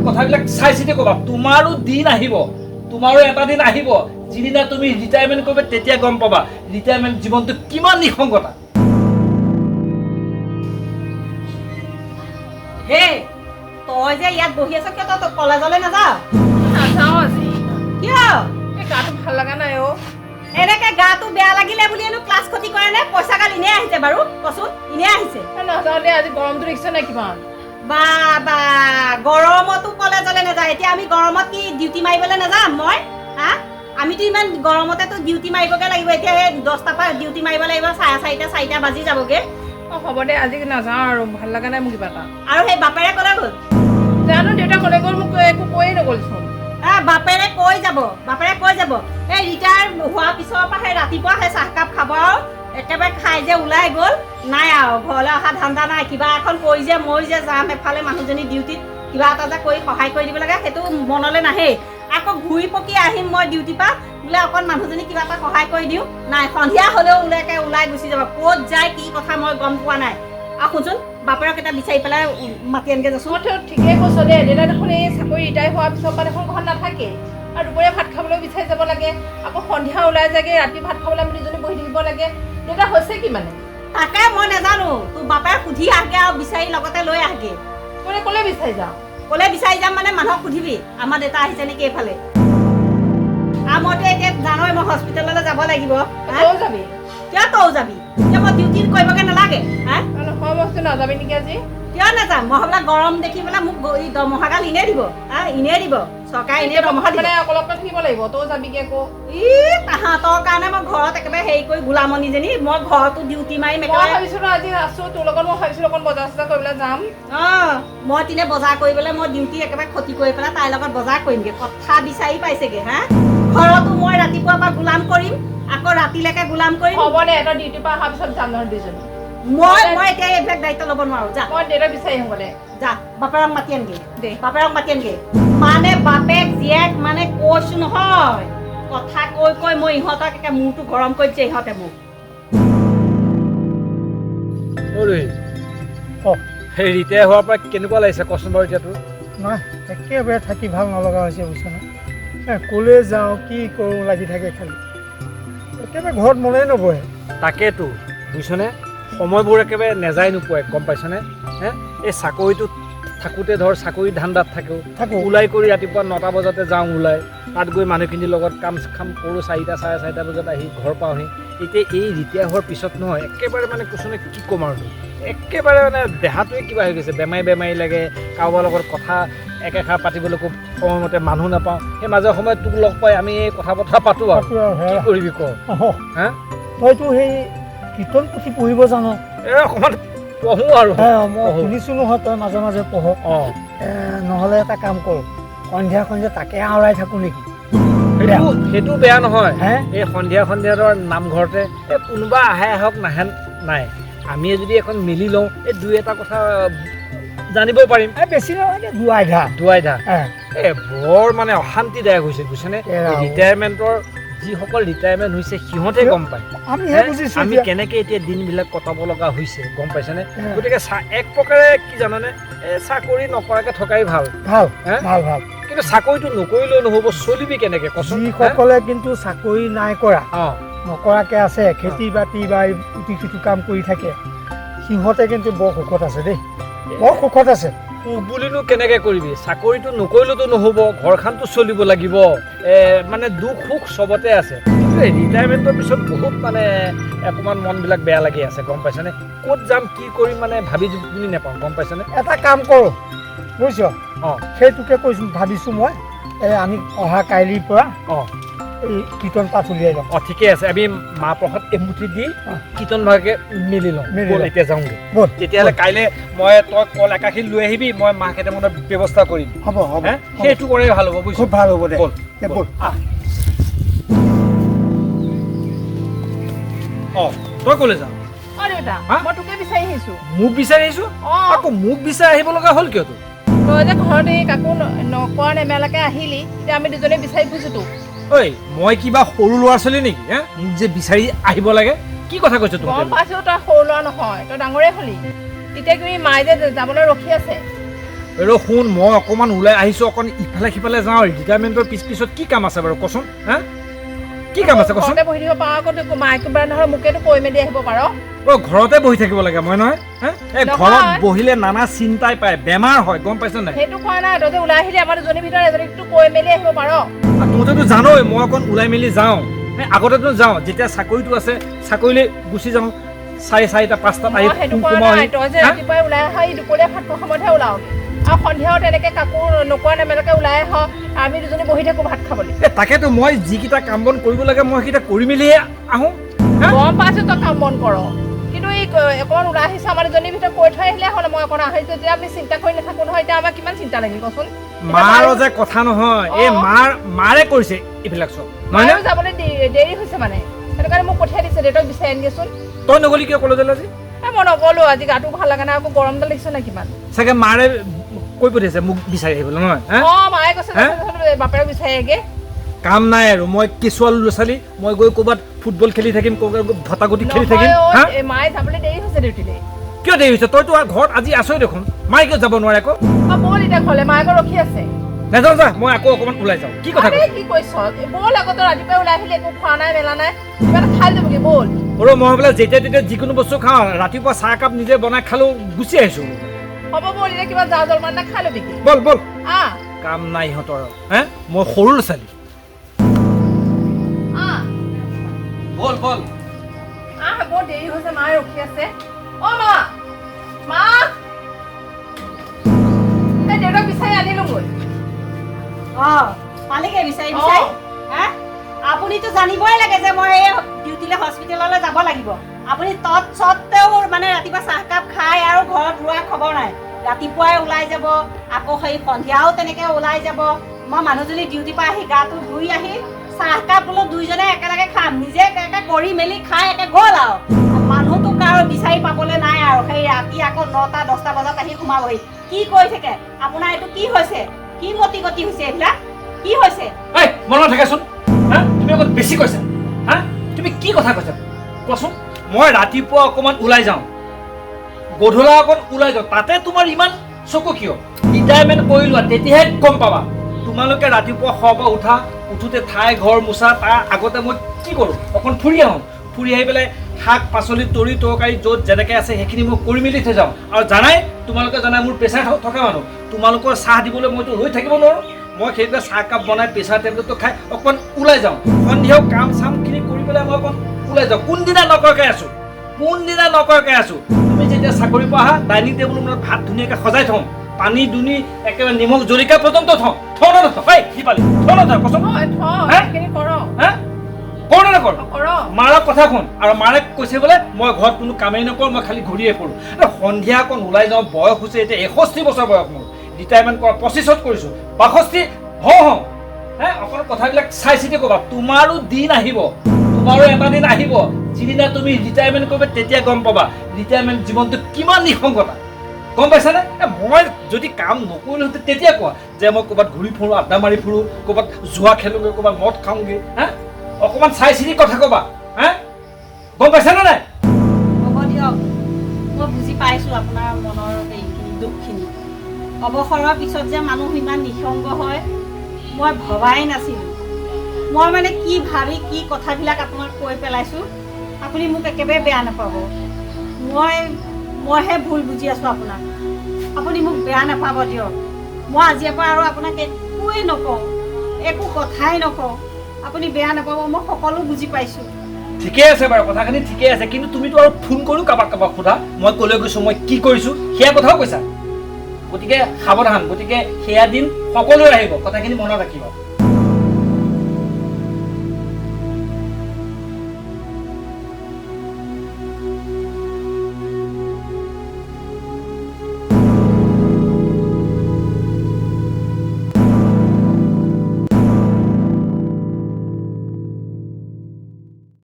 কথাবিলাক চাই চিতি ক'বা তোমাৰো দিন আহিব তোমাৰো এটা দিন আহিব যিদিনা তুমি ৰিটায়াৰমেণ্ট কৰিবা তেতিয়া গম পাবা ৰিটায়াৰমেণ্ট জীৱনটো কিমান নিসংগতা হে তই যে ইয়াত বহি আছ কিয় তই কলেজলৈ নাযাৱ নাযাওঁ আজি কিয় এই গাটো ভাল লগা নাই অ' এনেকে গাটো বেয়া লাগিলে বুলি এনো ক্লাছ ক্ষতি কৰে নে পইচা কাল এনেই আহিছে বাৰু কচোন এনেই আহিছে নাযাওঁ দে আজি গৰমটো দেখিছ নাই কিমান বা বা গৰমতো কলেজলৈ নাযায় এতিয়া আমি গৰমত কি ডিউটি মাৰিবলৈ নাযাম মই হা আমিতো ইমান গৰমতেতো ডিউটি মাৰিবগে লাগিব এতিয়া সেই 10টাৰ পৰা ডিউটি মাৰিব লাগিব 4:30 বাজি যাবগে অ হ'ব দে আজি নাযাওঁ আৰু ভাল লগা নাই মোক কিবা এটা আৰু সেই বাপেৰে ক'লে গ'ল জানো দেউতা ক'লে গ'ল মোক একো কৈয়ে নগ'লচোন বাপেৰে কৈ যাব এই ৰিটায়াৰ হোৱাৰ পিছৰ পৰা সেই ৰাতিপুৱা সেই চাহকাপ খাব আৰু একেবাৰে খাই যে ওলাই গ'ল নাই আৰু ঘৰলৈ অহা ধান্দা নাই কিবা এখন কৰি যে মই যে যাম এফালে মানুহজনী ডিউটিত কিবা এটা যে কৰি সহায় কৰি দিব লাগে সেইটো মনলৈ নাহেই আকৌ ঘূৰি পকি আহিম মই ডিউটিৰ পৰা বোলে অকণ মানুহজনী কিবা এটা সহায় কৰি দিওঁ নাই সন্ধিয়া হ'লেও ওলাই গুচি যাব ক'ত যায় কি কথা মই গম পোৱা নাই আৰু শুনচোন বাপেৰক এটা বিচাৰি পেলাই মাতি আনকৈ যাচোন মই ঠিকেই কৈছ দে দেউতা দেখোন এই চাকৰি ৰিটায়াৰ হোৱাৰ পিছৰ পৰা দেখোন ঘৰত নাথাকে আৰু দুপৰীয়া ভাত খাবলৈ বিচাৰি যাব লাগে আকৌ সন্ধিয়া ওলাই যায়গৈ ৰাতি ভাত খাবলৈ আমি দুজনী বহি থাকিব লাগে দেউতা হৈছে কি মানে তাকে মই নাজানো তোৰ বাপেৰে সুধি আহগে আৰু বিচাৰি লগতে লৈ আহগে কোনে ক'লে বিচাৰি যাওঁ ক'লে বিচাৰি যাম মানে মানুহক সুধিবি আমাৰ দেউতা আহিছে নেকি এইফালে আৰু মইতো এতিয়া জানই মই হস্পিটেললৈ যাব লাগিব তইও যাবি কিয় তইও যাবি এতিয়া মই ডিউটি কৰিবগৈ নালাগে হা নহয় বস্তু নাযাবি নেকি আজি কিয় নাযাম মই হ'বলা গৰম দেখি পেলাই মোক দৰমহাগাল এনেই দিব এনেই দিব চৰকাৰে এনেই দৰমহা দিব মানে অলপমান থাকিব লাগিব তইও যাবিগে আকৌ তাহাঁতৰ কাৰণে মই ঘৰত একেবাৰে হেৰি কৰি গোলামণিজনী মই ঘৰতো ডিউটি মাৰিম মই একেবাৰে ভাবিছিলোঁ আজি আছোঁ তোৰ লগত মই ভাবিছিলোঁ অকণ বজাৰ চজাৰ কৰিবলৈ যাম মই তিনে বজাৰ কৰিবলৈ মই ডিউটি একেবাৰে ক্ষতি কৰি পেলাই তাইৰ লগত বজাৰ কৰিমগে কথা বিচাৰি পাইছেগে হা ঘৰতো মই ৰাতিপুৱাৰ পৰা গোলাম কৰিম আকৌ ৰাতিলৈকে গোলাম কৰিম হ'ব দে তই ডিউটিৰ পৰা অহাৰ পিছত যাম নহয় দুইজনী মই এতিয়া এইবিলাক দায়িত্ব ল'ব নোৱাৰো যা মই দেউতা বিচাৰি আহোঁ দে যা বাপেৰক মাতি আনগে দে বাপেৰক মাতি আনগে মানে বাপেক জীয়েক মানে কৈছো নহয় কথা কৈ মই ইহঁতক একে মূৰটো গৰম কৰি দিছে ইহঁতে মোক সেই ৰিটায়াৰ হোৱাৰ পৰা কেনেকুৱা লাগিছে কচোন বাৰু এতিয়া তোৰ নাই একেবাৰে থাকি ভাল নলগা হৈছে বুজিছনে ক'লৈ যাওঁ কি কৰোঁ লাগি থাকে খালি একেবাৰে ঘৰত মনেই নবহে তাকেতো বুজিছনে সময়বোৰ একেবাৰে নেযায় নোপোৱাই গম পাইছনে এই চাকৰিটোত থাকোঁতে ধৰ চাকৰি ধান্দাত থাকোঁ ওলাই কৰি ৰাতিপুৱা 9টা বজাতে যাওঁ ওলাই তাত গৈ মানুহখিনিৰ লগত কাম কৰোঁ 4টা 4:30 বজাত আহি ঘৰ পাওঁহি এতিয়া এই ৰিটায়াৰ হোৱাৰ পিছত নহয় একেবাৰে মানে কৈছনে কি ক'ম আৰু একেবাৰে মানে দেহাটোৱে কিবা হৈ গৈছে বেমাৰী লাগে কাৰোবাৰ লগত কথা একেষাৰ পাতিবলৈ খুব সময়মতে মানুহ নাপাওঁ সেই মাজৰ সময়ত তোক লগ পাই আমি এই কথা বতৰা পাতোঁ আৰু কি কৰিবি ক হা তইতো সেই কীৰ্তন পুথি পঢ়িব জানো এই অকণমান পঢ়োঁ আৰু মই শুনিছোঁ নহয় তই মাজে মাজে পঢ় নহ'লে এটা কাম কৰোঁ সন্ধিয়া তাকে আওৰাই থাকোঁ নেকি সেইটো বেয়া নহয় এই সন্ধিয়া ধৰ নামঘৰতে এই কোনোবা আহক নাহে নাই আমি যদি এখন মিলি লওঁ এই দুই এটা কথা জানিব পাৰিম বেছি নহয় দুআইধা এই বৰ মানে অশান্তিদায়ক হৈছে বুজিছেনে ৰিটায়াৰমেণ্টৰ যিসকল ৰিটায়াৰমেণ্ট হৈছে সিহঁতে গম পায় আমি কেনেকৈ এতিয়া দিনবিলাক কটাব লগা হৈছে গম পাইছেনে গতিকে এক প্ৰকাৰে কি জানানে এই চাকৰি নকৰাকৈ থকাই ভাল কিন্তু চাকৰিটো নকৰিলেও নহ'ব চলিবি কেনেকৈ কচোন যিসকলে কিন্তু চাকৰি নাই কৰা নকৰাকৈ আছে খেতি বাতি বা ইটো সিটো কাম কৰি থাকে সিহঁতে কিন্তু বৰ সুখত আছে দেই বৰ সুখত আছে সুখ বুলিনো কেনেকৈ কৰিবি চাকৰিটো নকৰিলেতো নহ'ব ঘৰখনটো চলিব লাগিব মানে দুখ সুখ চবতে আছে কিন্তু ৰিটায়াৰমেণ্টৰ পিছত বহুত মানে অকণমান মনবিলাক বেয়া লাগি আছে গম পাইছানে ক'ত যাম কি কৰিম মানে ভাবি বুজি নাপাওঁ গম পাইছানে এটা কাম কৰোঁ বুজিছ সেইটোকে কৈছোঁ ভাবিছোঁ মই আমি অহা কাইলৈৰ পৰা এই কীৰ্তন পাঠ উলিয়াই লওঁ ঠিকে আছে আমি মাহ প্ৰসাদ এমুঠি দি কীৰ্তন ভাগে মিলি লওঁ এতিয়া যাওঁগৈ তেতিয়াহ'লে কাইলৈ মই তই কল একাশী লৈ আহিবি মই মাহ কেইটামানৰ ব্যৱস্থা কৰিম হ'ব সেইটো কৰাই ভাল হ'ব বুজিছ খুব ভাল হ'ব দে তই ক'লৈ যাওঁ মই তোকে বিচাৰি আহিছোঁ মোক বিচাৰি আহিছোঁ আকৌ মোক বিচাৰি আহিব লগা হ'ল কিয় তোৰ তই যে ঘৰত এই কাকো নকৰা নেমেলাকৈ আহিলি এতিয়া আমি দুজনে বিচাৰি ফুৰিছোঁ তোক ঐ মই কিবা সৰু ল'ৰা ছোৱালী নেকি মোক যে বিচাৰি আহিব লাগে কি কথা কৈছ তুমি গম পাইছোঁ তই সৰু ল'ৰা নহয় তই ডাঙৰে হ'লি তেতিয়া তুমি মায়ে যে যাবলৈ ৰখি আছে ৰ শুন মই অকণমান ওলাই আহিছোঁ অকণ ইফালে সিফালে যাওঁ ৰিটায়াৰমেণ্টৰ পিছত কি কাম আছে বাৰু কচোন হা কি কাম আছে কচোন ঘৰতে বহি থাকিব পাৰ আকৌ মাইকবাৰ নহয় মোকেতো কৈ মেলি আহিব পাৰ ঘৰতে বহি থাকিব লাগে মই নহয় এই ঘৰত বহিলে নানা চিন্তাই পায় বেমাৰ হয় গম পাইছ নাই সেইটো কোৱা নাই তই যে ওলাই আহিলি আমাৰ দুজনীৰ ভিতৰত এজনীকতো কৈ মেলি আহিব পাৰ তহঁতেতো জানই মই অকণ ওলাই মেলি যাওঁ আগতেতো যাওঁ যেতিয়া চাকৰিটো আছে চাকৰিলৈ গুচি যাওঁ 4:30 5টাত আহি সেইটো কোৱা নাই তই যে ৰাতিপুৱাই ওলাই আহ দুপৰীয়া ভাত খোৱাৰ সময়তহে ওলাও আৰু সন্ধিয়াও তেনেকে কাকো নোকোৱা নেমেলাকে ওলাই আহ আমি দুজনী বহি থাকো ভাত খাবলৈ তাকেতো মই যিকেইটা কাম বন কৰিব লাগে মই সেইকেইটা কৰি মেলিহে আহোঁ গম পাইছো তই কাম বন কৰ কিন্তু এই অকণমান ওলাই আহিছে আমাৰ দুজনীৰ ভিতৰত কৈ থৈ আহিলে হ'ল মই অকণ আহিছো তেতিয়া আমি চিন্তা কৰি নাথাকো নহয় এতিয়া আমাৰ কিমান চিন্তা লাগিল কচোন মাৰো যে কথা নহয় এই মাৰে কৰিছে এইবিলাক চব মায়েও যাবলৈ দেৰি হৈছে মানে সেইটো কাৰণে মোক পঠিয়াই দিছে দেউতাক বিচাৰি আনিছোন তই নগলি কিয় কলেজলৈ আজি মই নগলো আজি গাটো ভাল লগা নাই আকৌ গৰমডাল দেখিছ নাই কিমান চাগে মাৰে কৈ পঠিয়াইছে মোক বিচাৰি আহিবলৈ নহয় মায়ে কৈছে বাপেৰক বিচাৰি আগে কাম নাই আৰু মই কেঁচুৱা ল'ৰা ছোৱালী মই গৈ ক'ৰবাত ফুটবল খেলি থাকিম ক'ৰবাত ভটাগুটি খেলি থাকিম মায়ে যাবলৈ দেৰি হৈছে ডিউটিলৈ কিয় দেৰি হৈছে তইতো ঘৰত আজি আছই দেখোন মায়ে কিয় যাব নোৱাৰে আকৌ ব'ল এতিয়া ঘৰলৈ মায়ে ৰখি আছে নাযাওঁ যা মই আকৌ অকণমান ওলাই যাওঁ কি কথা কি কৈছ ব'ল আকৌ তই ৰাতিপুৱাই ওলাই আহিলে একো খোৱা নাই মেলা নাই কিবা এটা খাই যাবগৈ ব'ল মই বোলে যেতিয়া তেতিয়া যিকোনো বস্তু খাওঁ ৰাতিপুৱা চাহ একাপ নিজে বনাই খালোঁ গুচি আহিছোঁ হ'ব ব'ল এতিয়া কিবা জা জলপান এটা খাই ল'বি ব'ল ব'ল আহ কাম নাই ইহঁতৰ মই সৰু ল'ৰা ছোৱালী বল বল বৰ দেৰি হৈছে মায়ে ৰখি আছে মা এই দেউতাক বিচাৰি আনিলো মই পালেগে বিচাৰি আপুনিতো জানিবই লাগে যে মই এই ডিউটিলৈ হস্পিটেললৈ যাব লাগিব আপুনি তৎসত্ত্বেও মানে ৰাতিপুৱা চাহকাপ খাই আৰু ঘৰত ৰোৱা খবৰ নাই ৰাতিপুৱাই ওলাই যাব আকৌ সেই সন্ধিয়াও তেনেকৈ ওলাই যাব মই মানুহজনী ডিউটিৰ পৰা আহি গাটো ধুই আহি চাহকাপ বোলো দুইজনে একেলগে খাম নিজে একে কৰি মেলি খাই একে গ'ল আৰু মানুহটোক আৰু বিচাৰি পাবলৈ নাই আৰু সেই ৰাতি আকৌ 9টা 10টা বজাত আহি সোমাবহি কি কৈ থাকে আপোনাৰ এইটো কি হৈছে কি মতি গতি হৈছে এইবিলাক কি হৈছে মনত থাকেচোন তুমি অকণ বেছি কৈছা তুমি কি কথা কৈছা কোৱাচোন মই ৰাতিপুৱা অকণমান ওলাই যাওঁ গধূলা অকণ ওলাই যাওঁ তাতে তোমাৰ ইমান চকু কিয় ৰিটায়াৰমেণ্ট কৰি লোৱা তেতিয়াহে গম পাবা তোমালোকে ৰাতিপুৱা শুৱাৰ পৰা উঠোতে ঠাই ঘৰ মোচা তাৰ আগতে মই কি কৰোঁ অকণ ফুৰি আহোঁ ফুৰি আহি পেলাই শাক পাচলি তৰি তৰকাৰী য'ত যেনেকৈ আছে সেইখিনি মই কৰি মেলি থৈ যাওঁ আৰু তোমালোকে জানাই মোৰ প্ৰেছাৰ থকা মানুহ তোমালোকৰ চাহ দিবলৈ মইতো ৰৈ থাকিব নোৱাৰোঁ মই সেইবিলাক চাহকাপ বনাই প্ৰেছাৰ টেবলেটটো খাই অকণমান ওলাই যাওঁ সন্ধিয়াও কাম চামখিনি কৰি পেলাই মই অকণ ওলাই যাওঁ কোনদিনা নকৰাকৈ আছোঁ তুমি যেতিয়া চাকৰিৰ পৰা আহা ডাইনিং টেবুলৰ মনত ভাত ধুনীয়াকৈ সজাই থওঁ পানী দুনি একেবাৰে নিমখ জলকীয়া পৰ্যন্ত থওঁ মাৰৰ কথা শুন আৰু মাৰে কৈছে বোলে মই ঘৰত কোনো কামেই নকৰোঁ মই খালি ঘূৰিয়ে ফুৰোঁ সন্ধিয়া অকণ ওলাই যাওঁ বয়স হৈছে এতিয়া 61 বছৰ বয়স মোৰ ৰিটায়াৰমেণ্ট কৰা 25ত কৰিছোঁ 62 অকণ কথাবিলাক চাই চিতি ক'বা তোমাৰো দিন আহিব তোমাৰো এটা দিন আহিব যিদিনা তুমি ৰিটায়াৰমেণ্ট কৰিবা তেতিয়া গম পাবা ৰিটায়াৰমেণ্ট জীৱনটো কিমান নিঃসংগতা গম পাইছানে মই যদি কাম নকৰিলোহেঁতেন তেতিয়া কোৱা যে মই ক'ৰবাত ঘূৰি ফুৰোঁ আড্ডা মাৰি ফুৰোঁ ক'ৰবাত জোৱা খেলোঁগৈ ক'ৰবাত মদ খাওঁগৈ অকণমান চাই চিতি কথা ক'বা গম পাইছানে নাই হ'ব দিয়ক মই বুজি পাইছোঁ আপোনাৰ মনৰ এইখিনি দুখখিনি অৱসৰৰ পিছত যে মানুহ ইমান নিঃসংগ হয় মই ভবাই নাছিলোঁ মই মানে কি ভাবি কি কথাবিলাক আপোনাক কৈ পেলাইছোঁ আপুনি মোক একেবাৰে বেয়া নাপাব মইহে ভুল বুজি আছোঁ আপোনাক আপুনি মোক বেয়া নাপাব দিয়ক মই আজিৰ পৰা আৰু আপোনাক একোৱেই নকওঁ একো কথাই নকওঁ আপুনি বেয়া নাপাব মই সকলো বুজি পাইছোঁ ঠিকে আছে বাৰু কথাখিনি ঠিকে আছে কিন্তু তুমিতো আৰু ফোন কৰোঁ কাৰোবাক সোধা মই ক'লৈ গৈছোঁ মই কি কৰিছোঁ সেয়া কথাও কৈছা গতিকে সাৱধান গতিকে সেয়া দিন সকলোৰে আহিব কথাখিনি মনত ৰাখিবা